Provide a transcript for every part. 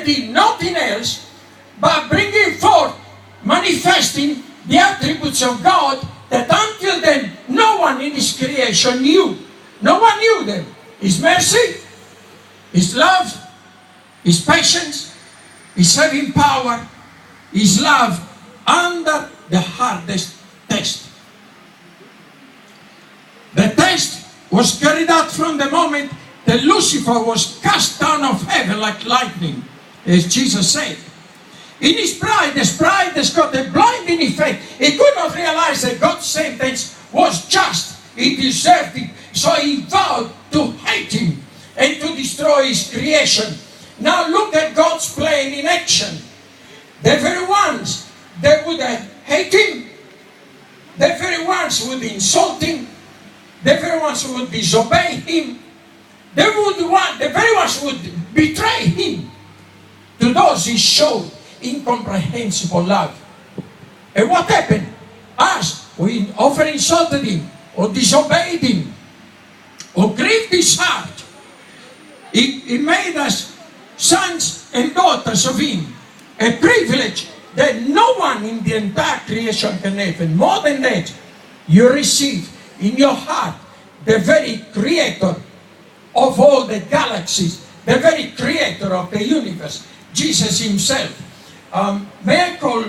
did nothing else but bringing forth, manifesting the attributes of God that until then no one in His creation knew. No one knew them. His mercy, His love, His patience, His saving power, His love under the hardest test. The test was carried out from the moment that Lucifer was cast down of heaven like lightning, as Jesus said. In his pride has got a blinding effect. He could not realize that God's sentence was just. He deserved it. So he vowed to hate Him and to destroy His creation. Now look at God's plan in action. The very ones that would hate Him, the very ones who would insult Him, the very ones who would disobey Him, the very ones who would betray Him, to those He showed incomprehensible love. And what happened? Us, we often insulted Him, or disobeyed Him, or grieved His heart. He made us sons and daughters of Him, a privilege that no one in the entire creation can have. And more than that, you receive in your heart the very creator of all the galaxies, the very creator of the universe, Jesus Himself. May I call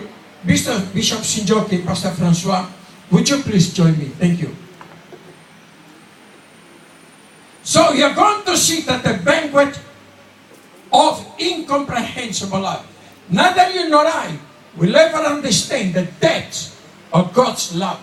Bishop Sinjoki, Pastor Francois? Would you please join me? Thank you. So you're going to sit at a banquet of incomprehensible love. Neither you nor I will ever understand the depth of God's love.